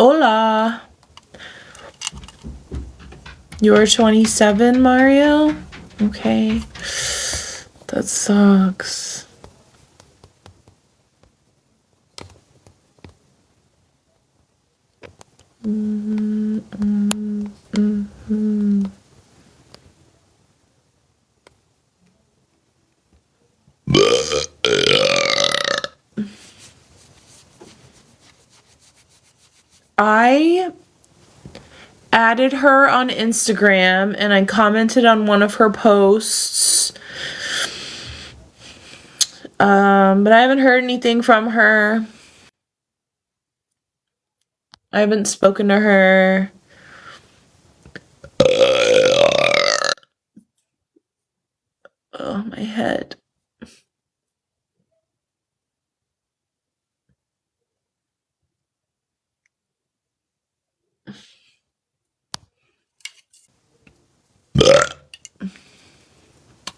Hola. You're 27, Mario? Okay. That sucks. I added her on Instagram and I commented on one of her posts. But I haven't heard anything from her. I haven't spoken to her. Oh, my head.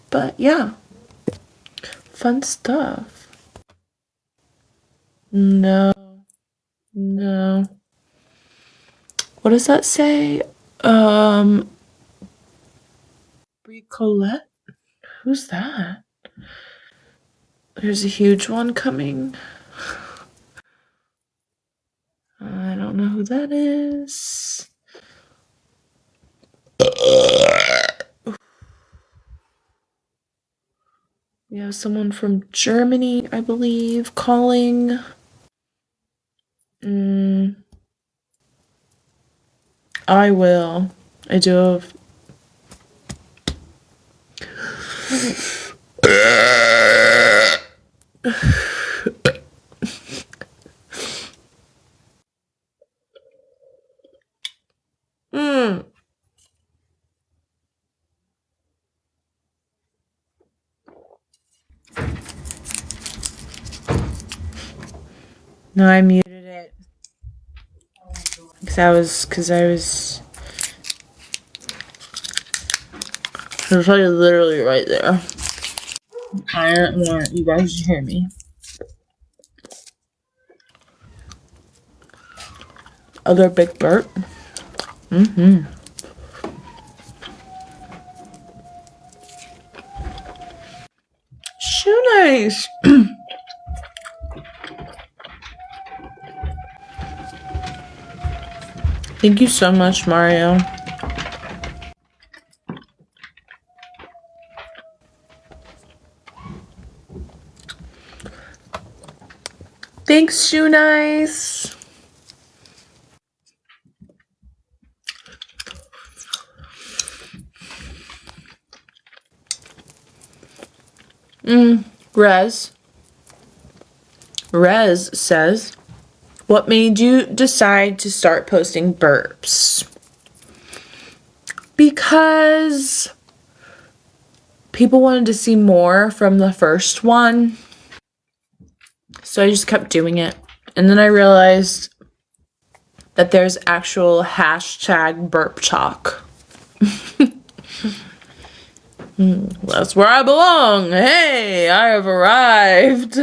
But yeah, fun stuff. No. What does that say? RedClaw? Who's that? There's a huge one coming. I don't know who that is. We have someone from Germany, I believe, calling. I will. I do have. No, I muted it. Because I was probably literally right there. I don't want you guys to hear me. Other big burp. Shoe nice. Thank you so much, Mario. Thanks, Shoe Nice. Rez says, what made you decide to start posting burps? Because people wanted to see more from the first one. So I just kept doing it. And then I realized that there's actual hashtag burp talk. That's where I belong. Hey, I have arrived.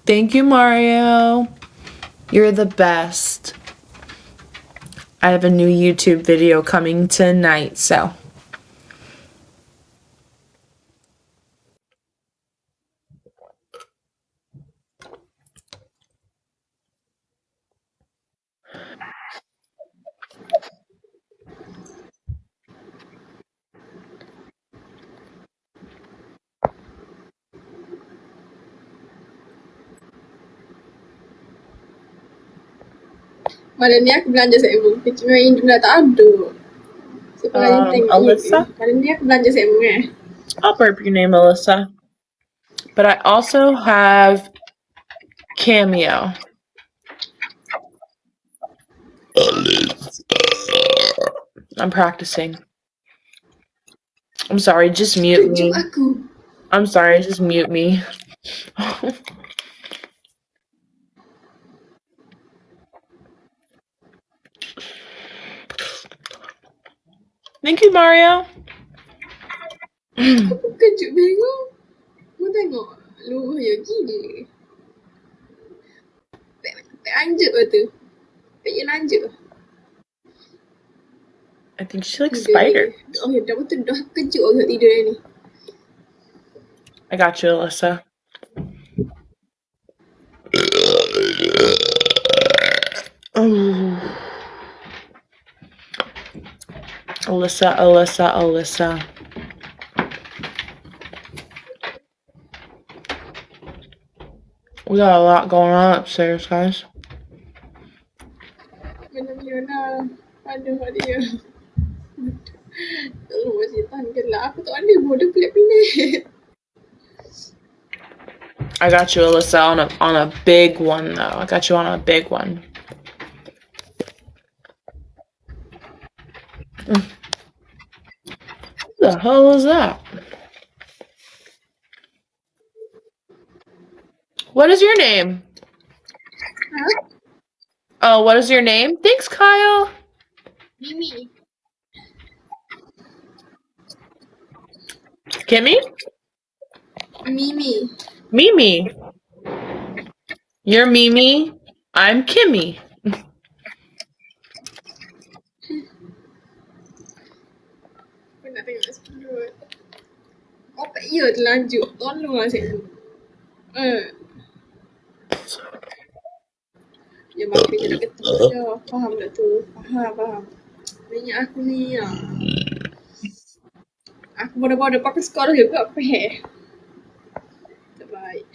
Thank you, Mario. You're the best. I have a new YouTube video coming tonight, so. Malam ni aku belanja seumur. Cuma yang jumlah tak ada. Alyssa? Malam ni aku belanja seumur I'll burp your name, Alyssa. But I also have Cameo. I'm practicing. I'm sorry, just mute me. I'm sorry, just mute me. Thank you, Mario. Aku kejut bengok. Mu tengok. Luah ya gila. Pek anjuk ke tu? Pek je lanjuk. I think she likes spider. Oh, dah betul dah kejut aku tidur ni. I got you, Alyssa. Oh. Alyssa. We got a lot going on upstairs, guys. Mana aduh dia. Tolong masih tahan gelap. Aku tak ada bodoh pelik-pelik. I got you, Alyssa, on a big one though. I got you on a big one. What the hell is that? What is your name? Huh? Oh, what is your name? Thanks, Kyle. Mimi. Kimmy? Mimi. Mimi. You're Mimi. I'm Kimmy. Aku nak tengok sepuluh. Oh, Pak Ya terlanjur. Tolong lah cikgu. Ya, bang dia nak ketuk je. Faham tak tu? Faham. Minyak aku ni lah. Aku bodoh-bodoh pakai sekolah juga peh. Tak baik.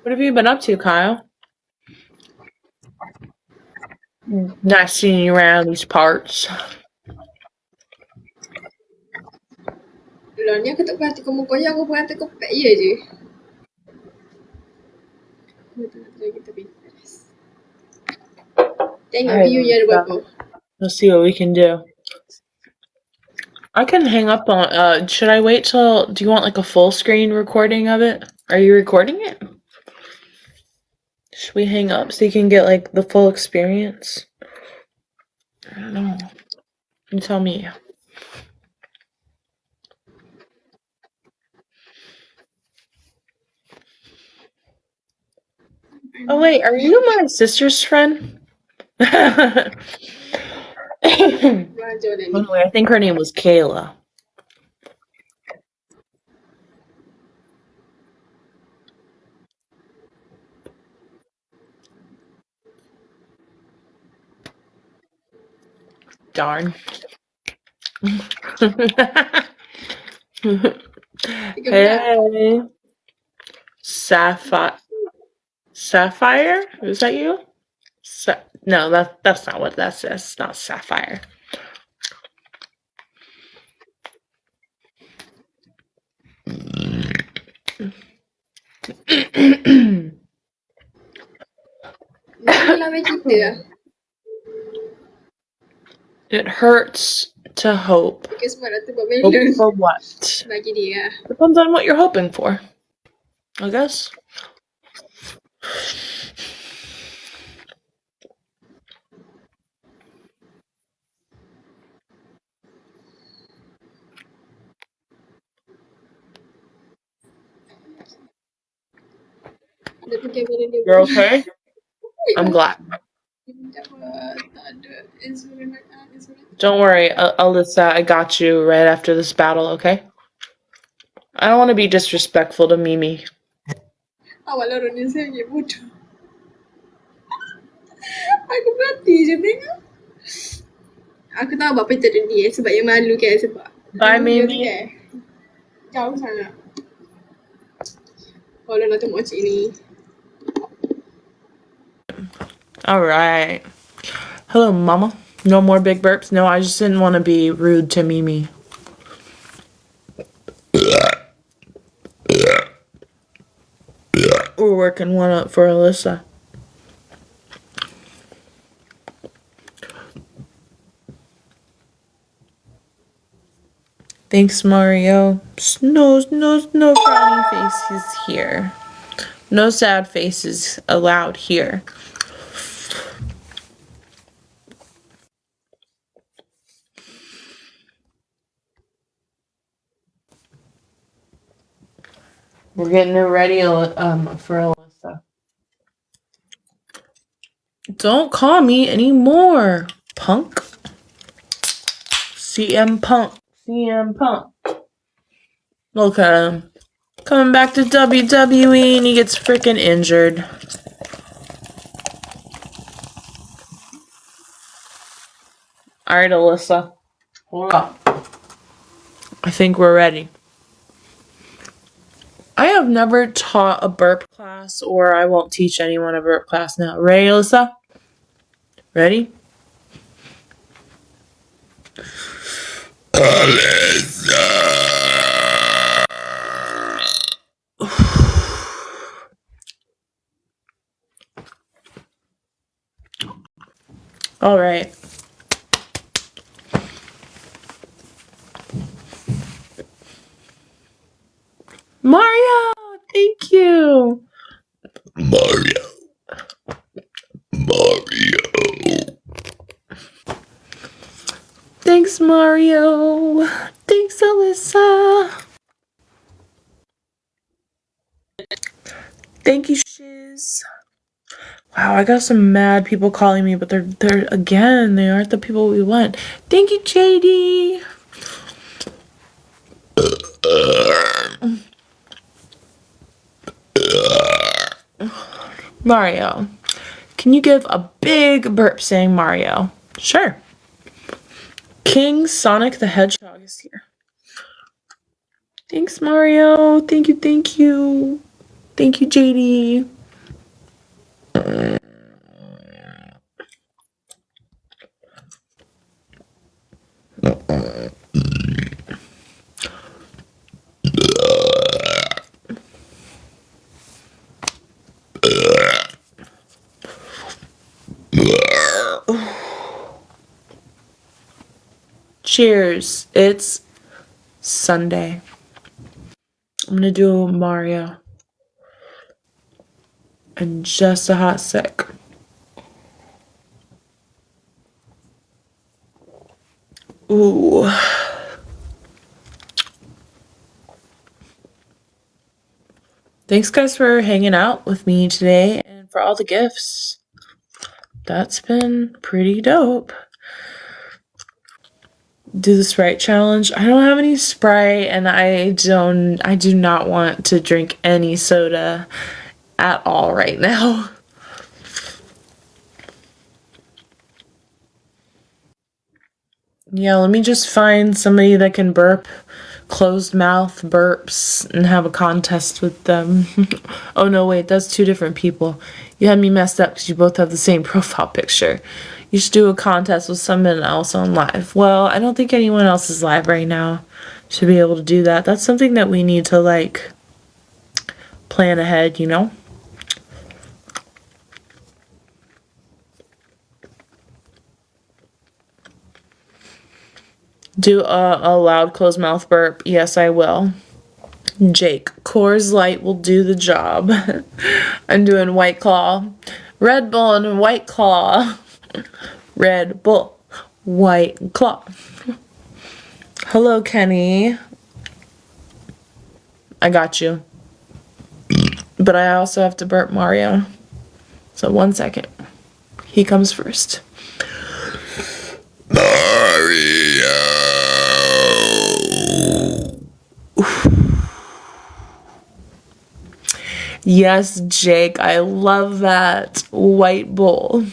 What have you been up to, Kyle? Not seeing you around these parts. Lah ni aku tak perhatikan muka je. Aku perhatikan Pak Ya je. Kita beres. Tengok view je ada berapa. Let's see what we can do. I can hang up on. Should I wait till? Do you want like a full screen recording of it? Are you recording it? Should we hang up so you can get like the full experience? I don't know. You tell me. Oh wait, are you my sister's friend? By the way, I think her name was Kayla. Darn. Hey. Sapphire? Is that you? No, that's not what that says. It's not Sapphire. It hurts to hope. Hope for what? Depends on what you're hoping for, I guess. You're okay? I'm glad. Don't worry, Alyssa, I got you right after this battle, okay? I don't want to be disrespectful to Mimi. Aku berhenti je tengok. Aku tahu apa yang terjadi sebab yang malu kan sebab. Bye, Mimi. Jauh sangat. Kalau nak tengok cik ni. Alright. Hello, Mama. No more big burps? No, I just didn't want to be rude to Mimi. We're working one up for Alyssa. Thanks, Mario. No frowny faces here. No sad faces allowed here. We're getting it ready for Alyssa. Don't call me anymore, punk. CM Punk. CM Punk. Look at him. Coming back to WWE and he gets freaking injured. Alright, Alyssa. Hold up. I think we're ready. I have never taught a burp class, or I won't teach anyone a burp class now. Ready, Alyssa? Ready? Alyssa! All right. Mario, thank you. Mario. Thanks, Mario. Thanks, Alyssa. Thank you, Shiz. Wow, I got some mad people calling me, but they're again, they aren't the people we want. Thank you, JD. Mario, can you give a big burp saying Mario? Sure. King Sonic the Hedgehog is here. Thanks, Mario. Thank you, thank you. Thank you, JD. Cheers. It's Sunday. I'm gonna do Mario. And just a hot sec. Ooh. Thanks, guys, for hanging out with me today and for all the gifts. That's been pretty dope. Do the Sprite challenge. I don't have any Sprite, and I do not want to drink any soda at all right now. Yeah, let me just find somebody that can burp closed mouth burps and have a contest with them. Oh no, wait, that's two different people. You had me messed up because you both have the same profile picture. You should do a contest with someone else on live. Well, I don't think anyone else is live right now to be able to do that. That's something that we need to, like, plan ahead, you know? Do a loud closed mouth burp. Yes, I will. Jake, Coors Light will do the job. I'm doing White Claw. Red Bull and White Claw. Red Bull, White Claw. Hello, Kenny. I got you. But I also have to burp Mario. So 1 second. He comes first. Mario. Yes, Jake, I love that. White Bull.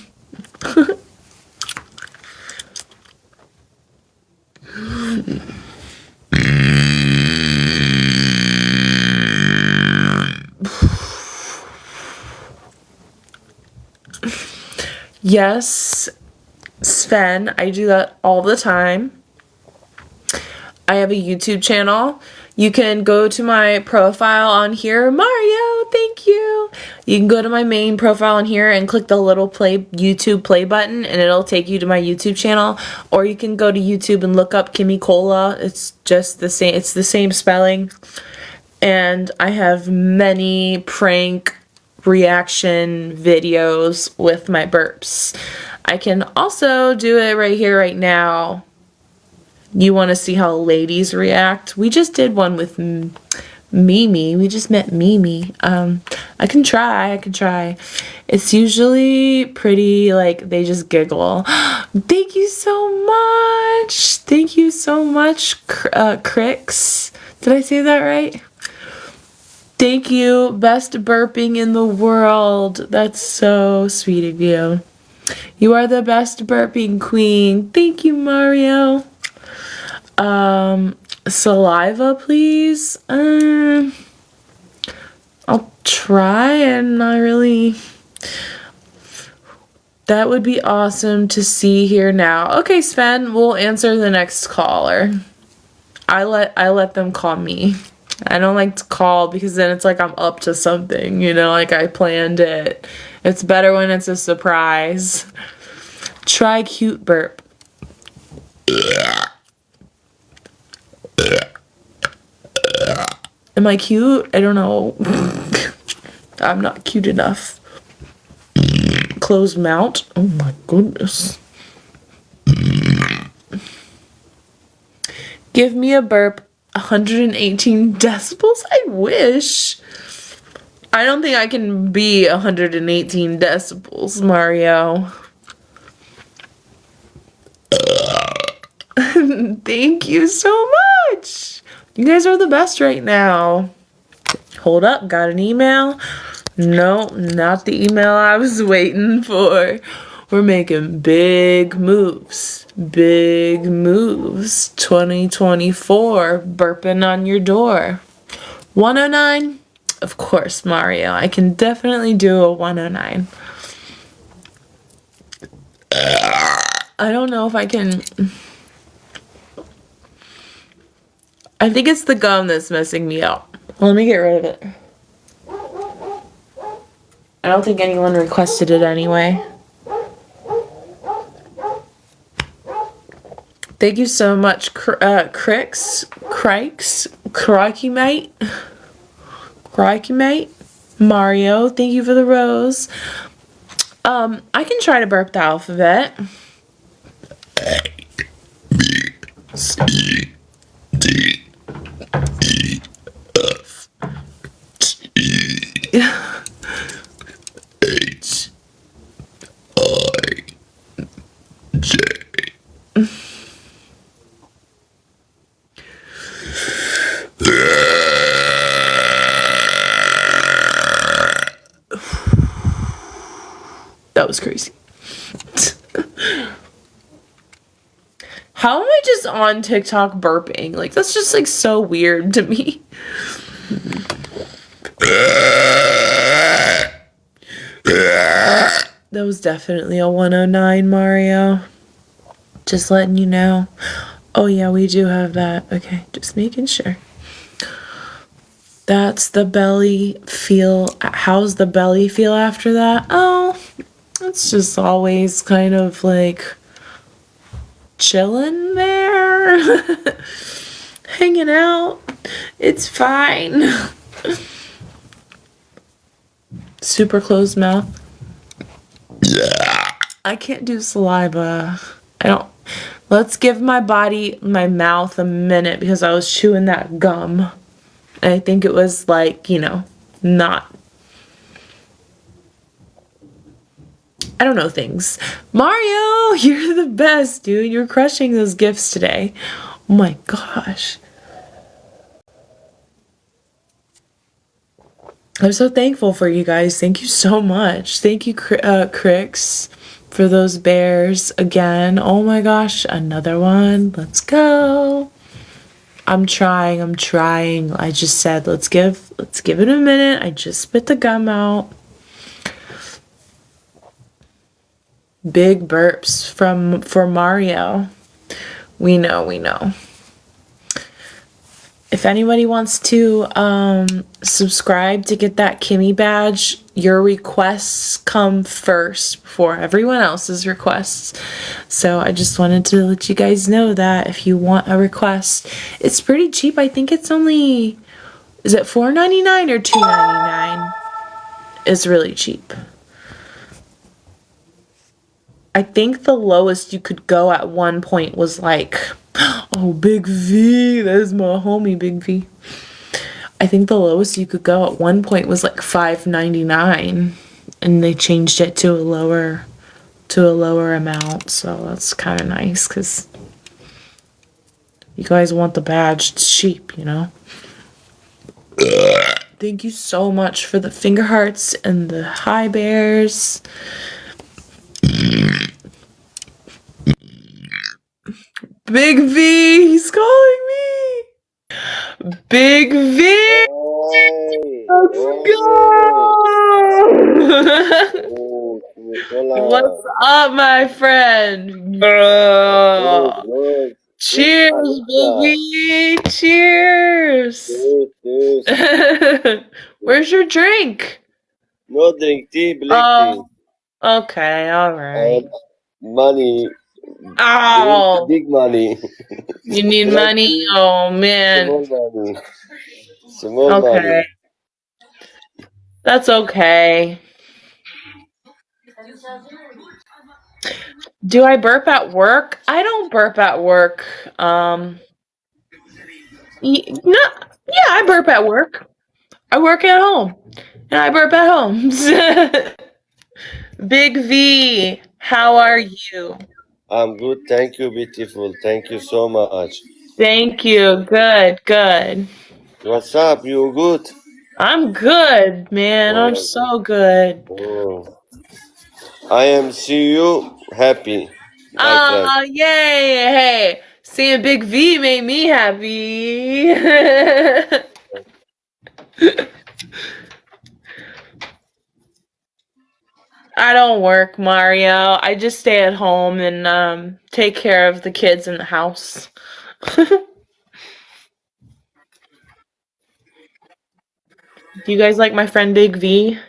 Yes, Sven, I do that all the time. I have a YouTube channel. You can go to my profile on here. Mario, thank you. You can go to my main profile on here and click the little YouTube play button, and it'll take you to my YouTube channel. Or you can go to YouTube and look up Kimycola. It's just the same. It's the same spelling. And I have many prank reaction videos with my burps. I can also do it right here, right now. You want to see how ladies react? We just did one with Mimi. We just met Mimi. I can try. It's usually pretty, like, they just giggle. Thank you so much. Thank you so much, Crix. Did I say that right? Thank you. Best burping in the world. That's so sweet of you. You are the best burping queen. Thank you, Mario. Saliva, please. I'll try, and not really. That would be awesome to see here now. Okay, Sven, we'll answer the next caller. I let them call me. I don't like to call because then it's like I'm up to something, you know, like I planned it. It's better when it's a surprise. Try cute burp. Am I cute? I don't know. I'm not cute enough. Closed mouth. Oh my goodness. Give me a burp. 118 decibels? I wish. I don't think I can be 118 decibels, Mario. Thank you so much. You guys are the best right now. Hold up, got an email? No, not the email I was waiting for. We're making big moves. Big moves. 2024, burping on your door. 109? Of course, Mario. I can definitely do a 109. I don't know if I can. I think it's the gum that's messing me up. Let me get rid of it. I don't think anyone requested it anyway. Thank you so much, Crix, Crikey mate, Mario. Thank you for the rose. I can try to burp the alphabet. A, B, C, D, E, F, G, H, I, J. That was crazy. How am I just on TikTok burping? Like, that's just like so weird to me. That was definitely a 109, Mario. Just letting you know. Oh yeah, we do have that. Okay, just making sure. That's the belly feel. How's the belly feel after that? Oh, it's just always kind of like chilling there. Hanging out. It's fine. Super closed mouth. Yeah. I can't do saliva. I don't. Let's give my mouth a minute because I was chewing that gum. I think it was like, you know, not. I don't know things. Mario, you're the best, dude. You're crushing those gifts today. Oh my gosh. I'm so thankful for you guys. Thank you so much. Thank you, Crix, for those bears again. Oh my gosh, another one. Let's go. I'm trying. I just said let's give it a minute. I just spit the gum out. Big burps for Mario. We know. If anybody wants to subscribe to get that Kimmy badge, your requests come first before everyone else's requests. So I just wanted to let you guys know that if you want a request, it's pretty cheap. I think it's only, is it $4.99 or $2.99? It's really cheap. I think the lowest you could go at one point was like, oh, Big V. That is my homie, Big V. I think the lowest you could go at one point was like $5.99, and they changed it to a lower amount. So that's kind of nice because you guys want the badge. It's cheap, you know. Thank you so much for the finger hearts and the high bears. Big V, he's calling me. Big V, Hey, let's go. Oh, Kimycola. What's up, my friend? Good. Cheers, baby. Cheers. Cheers. Where's your drink? No drink tea, black tea. Okay, all right. Money. Oh, Big money. you need Black money? tea, Oh, man. Small money. Small Okay. money. That's okay. Do I burp at work? I don't burp at work. No, yeah, I burp at work. I work at home, and I burp at home. Big V, how are you? I'm good. Thank you, beautiful. Thank you so much. Thank you. Good. What's up? You good? I'm good, man. I'm so good. Oh. I am see you happy, my friend. Oh, yay. Hey, seeing Big V made me happy. I don't work, Mario. I just stay at home and take care of the kids in the house. Do you guys like my friend Big V?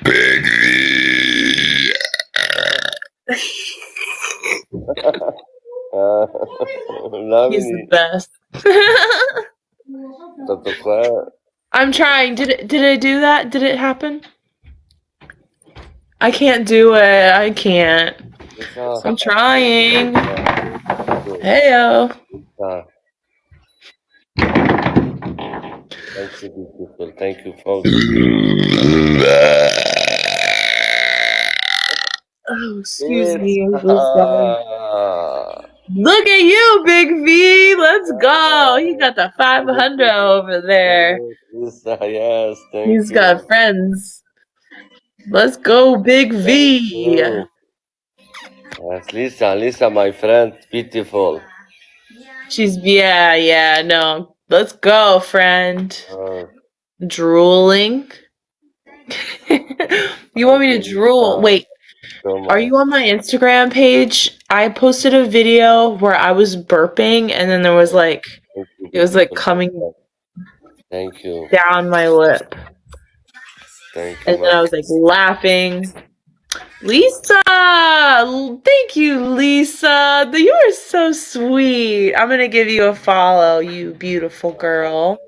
Big V. He's the Lovely. best. I'm trying. Did I do that? Did it happen? I can't do it. I can't. I'm trying. Heyo. Thank you, beautiful. Thank you, folks. Oh, excuse me. I'm so sorry. Look at you, Big V. Let's go. He got the 500 over there. Yes, thank He's you. got friends. Let's go, Big V. Yes, Lisa, my friend, beautiful. She's, yeah, no. Let's go, friend. Drooling. You want me to drool? Wait, are you on my Instagram page? I posted a video where I was burping and then there was like, it was like coming Thank you. down my lip. Thank you. And then I was like laughing. Lisa! Thank you, Lisa. You are so sweet. I'm going to give you a follow, you beautiful girl.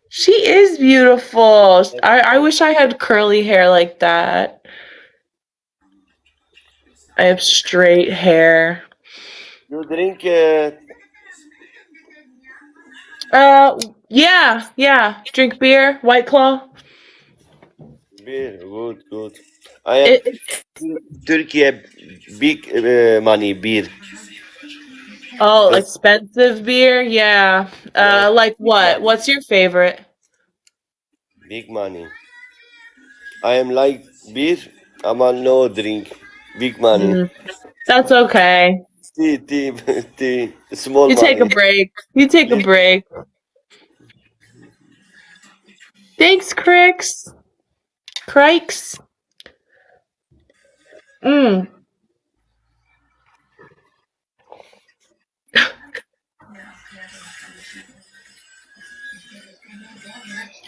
She is beautiful. I wish I had curly hair like that. I have straight hair. You drink Yeah. Drink beer, White Claw. beer, good. I am Turkey big money beer. Oh, expensive beer? Yeah. Like what? What's your favorite? Big money. I am like beer. I'm a no drink. Big money. That's okay. Tea. Small You money. take a break. Thanks, Crix.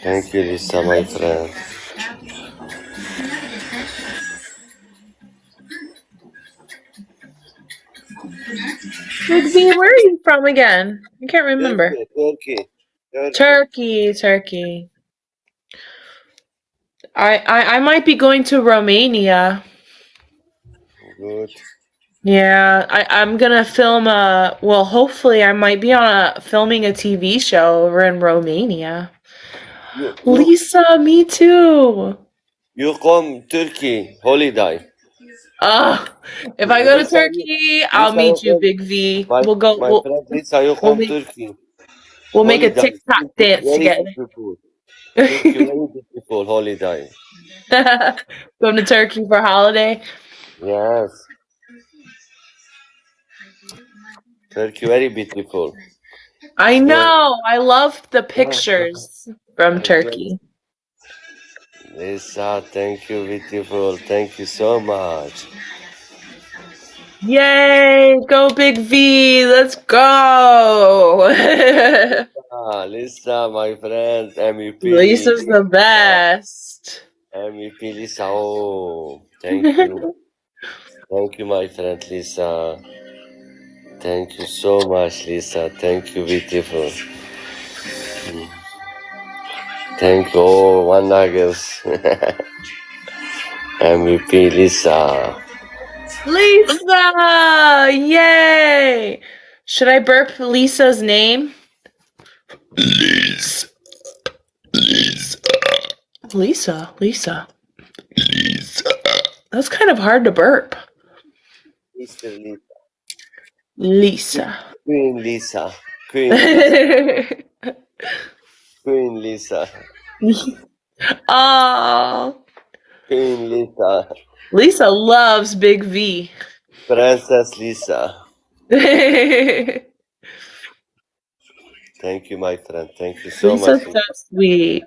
Thank you, Lisa, my friend. Big V, where are you from again? I can't remember. Turkey. I might be going to Romania. Good. Yeah, I'm gonna film hopefully I might be filming a TV show over in Romania. You Lisa, me too. you come Turkey holiday. Uh, if I go to Lisa, Turkey, I'll Lisa, you meet you, come. Big V. My We'll go. my friend Lisa, you We'll come make Turkey we'll make a holiday. TikTok Turkey dance very together. beautiful. Turkey very beautiful holiday. Going to Turkey for a holiday. Yes, Turkey very beautiful. I It's going. know. I love the pictures from It's going. Turkey. Lisa, thank you, beautiful. Thank you so much. Yay! Go Big V! Let's go! Lisa, my friend, MVP Lisa's the Lisa, best. MVP Lisa. Oh, thank you. Thank you, my friend Lisa. Thank you so much, Lisa. Thank you, beautiful. Thank you. Oh, one nuggets. MVP Lisa. Lisa! Yay! Should I burp Lisa's name? Lisa. Lisa. Lisa. That's kind of hard to burp. Mr. Lisa. Lisa. Queen Lisa. Queen Lisa. Queen Lisa. Oh, Queen Lisa. Lisa loves Big V. Princess Lisa. Lisa's Thank you, my friend. Thank you so much. so sweet.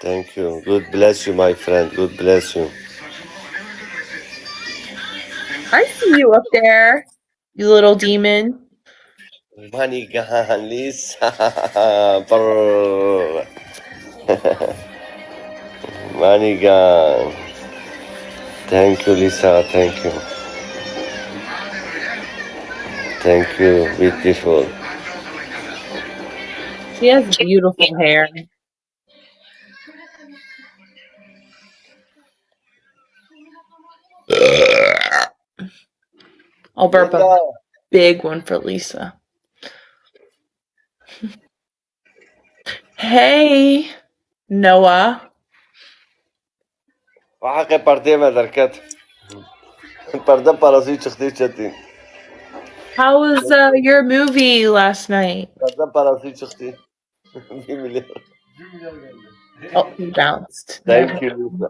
Thank you. God bless you, my friend. God bless you. I see you up there, you little demon. Money gun, Lisa. Brrr. Money gun. Thank you, Lisa. Thank you. Thank you. Beautiful. She has beautiful hair. I'll burp a big one for Lisa. Hey, Noah. وحقي بردي ما دركت بردة براسي شختي شتي How was your movie last night? بردة براسي شختي 1 مليون. Oh, he bounced. Thank you, Lisa.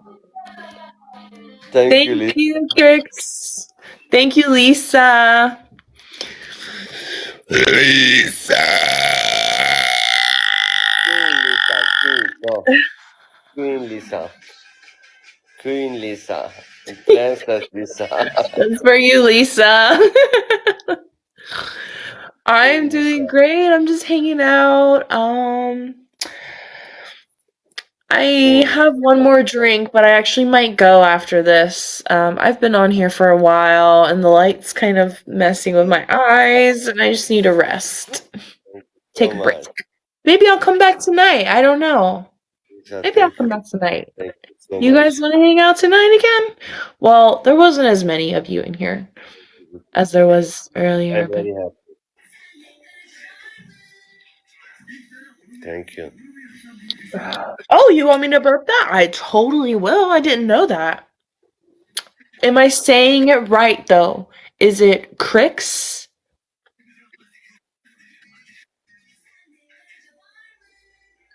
Thank you, Thank Lisa. you, Trix. Thank you, Lisa. Lisa. Queen Lisa. Queen Lisa. Princess Lisa. That's for you, Lisa. I'm doing great. I'm just hanging out. I have one more drink, but I actually might go after this. I've been on here for a while, and the light's kind of messing with my eyes, and I just need to rest. Take a break. Maybe I'll come back tonight. I don't know. Maybe I'll come back tonight. You guys want to hang out tonight again? Well, there wasn't as many of you in here as there was earlier. I'm very happy. Thank you. Oh, you want me to burp that? I totally will. I didn't know that. Am I saying it right, though? Is it Crix?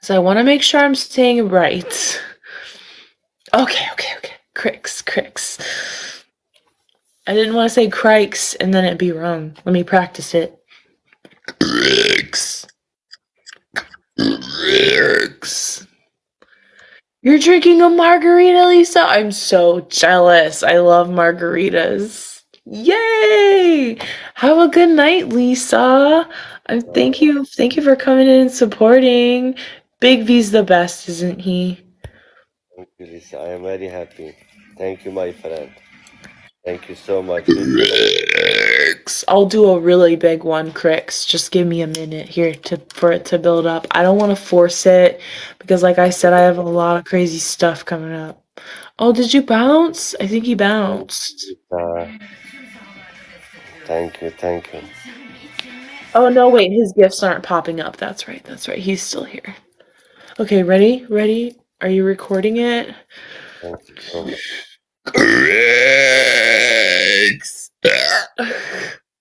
So I want to make sure I'm saying it right. Okay. Crix. I didn't want to say Crikes and then it'd be wrong. Let me practice it. Crix. You're drinking a margarita, Lisa? I'm so jealous. I love margaritas. Yay! Have a good night, Lisa. Thank you for coming in and supporting. Big V's the best, isn't he? Thank you, Lisa. I am very happy. Thank you, my friend. Thank you so much. Crix. I'll do a really big one, Crix. Just give me a minute here for it to build up. I don't want to force it because, like I said, I have a lot of crazy stuff coming up. Oh, did you bounce? I think he bounced. Thank you. Oh, no, wait. His gifts aren't popping up. That's right. He's still here. Okay, ready? Are you recording it? Thank you so much. Cricks.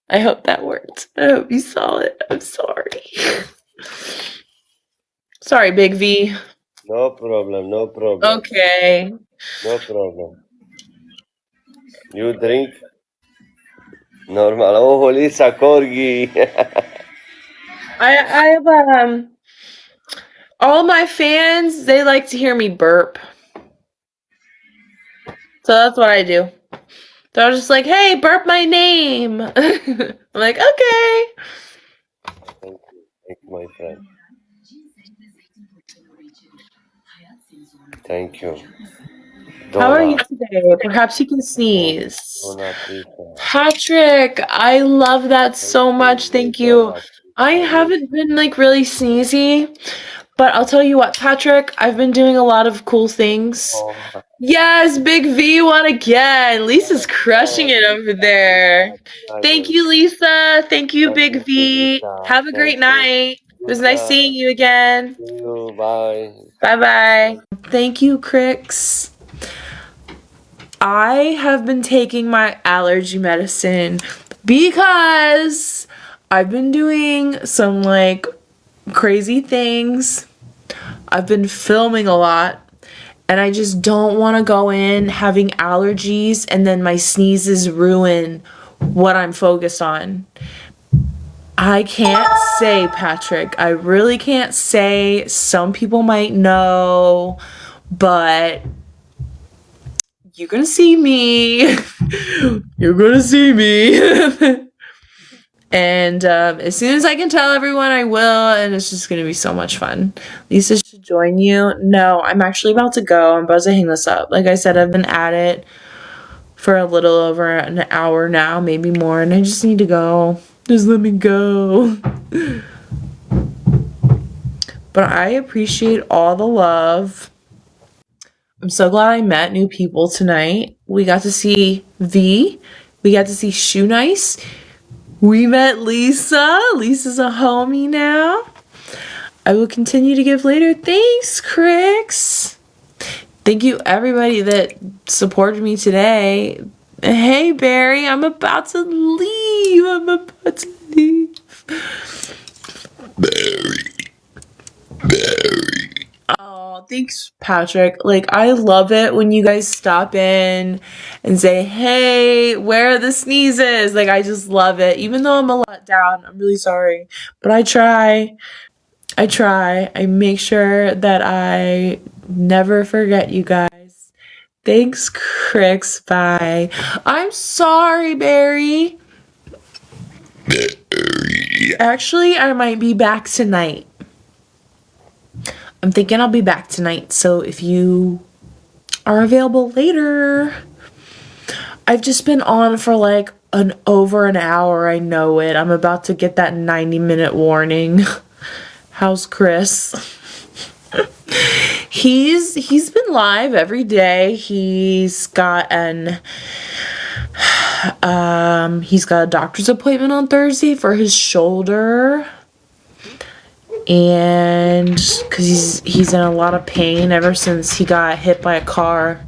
I hope that worked. I hope you saw it. I'm sorry. Sorry, Big V. No problem. Okay. No problem. You drink? Normal. Oh, Lisa, corgi. I have all my fans, they like to hear me burp. So that's what I do. They're just like, hey, burp my name. I'm like, okay. Thank you, my friend. Thank you. How are you today? Perhaps you can sneeze. Patrick, I love that so much. Thank you. I haven't been like really sneezy, but I'll tell you what, Patrick, I've been doing a lot of cool things. Yes, Big V won again. Lisa's crushing it over there. Thank you, Lisa. Thank you, Big V. Have a great night. It was nice seeing you again. See you. Bye. Bye-bye. Thank you, Cricks. I have been taking my allergy medicine because I've been doing some like crazy things. I've been filming a lot and I just don't want to go in having allergies and then my sneezes ruin what I'm focused on. I can't say, Patrick. I really can't say. Some people might know, but you're gonna see me. You're gonna see me. And as soon as I can tell everyone, I will, and it's just gonna be so much fun. Lisa should join you. No, I'm actually about to go. I'm about to hang this up. Like I said, I've been at it for a little over an hour now, maybe more, and I just need to go. Just let me go. But I appreciate all the love. I'm so glad I met new people tonight. We got to see V. We got to see Shoe Nice. We met Lisa. Lisa's a homie now. I will continue to give later. Thanks, Cricks. Thank you, everybody that supported me today. Hey, Barry, I'm about to leave. Barry. Oh, thanks, Patrick. Like, I love it when you guys stop in and say, hey, where are the sneezes? Like, I just love it. Even though I'm a lot down, I'm really sorry. But I try. I make sure that I never forget you guys. Thanks, Cricks. Bye. I'm sorry, Barry. Actually, I might be back tonight. I'm thinking I'll be back tonight, so if you are available later. I've just been on for like over an hour, I know it. I'm about to get that 90-minute warning. How's Chris? He's been live every day. He's got a doctor's appointment on Thursday for his shoulder. And because he's in a lot of pain ever since he got hit by a car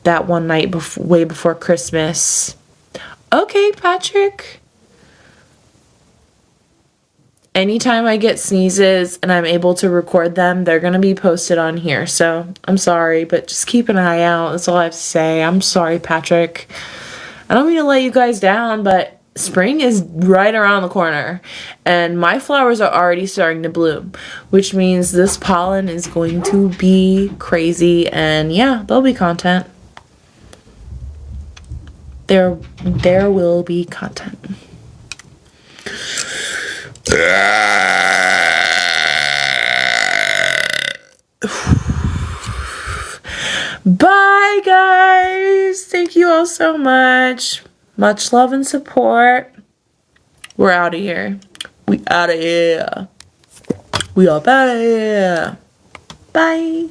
that one night way before Christmas. Okay, Patrick. Anytime I get sneezes and I'm able to record them, they're going to be posted on here. So I'm sorry, but just keep an eye out. That's all I have to say. I'm sorry, Patrick. I don't mean to let you guys down, but spring is right around the corner and my flowers are already starting to bloom, which means this pollen is going to be crazy, and yeah, there'll be content. There will be content. Bye, guys. Thank you all so much. Much love and support. We're out of here. We out of here. We up out of here. Bye.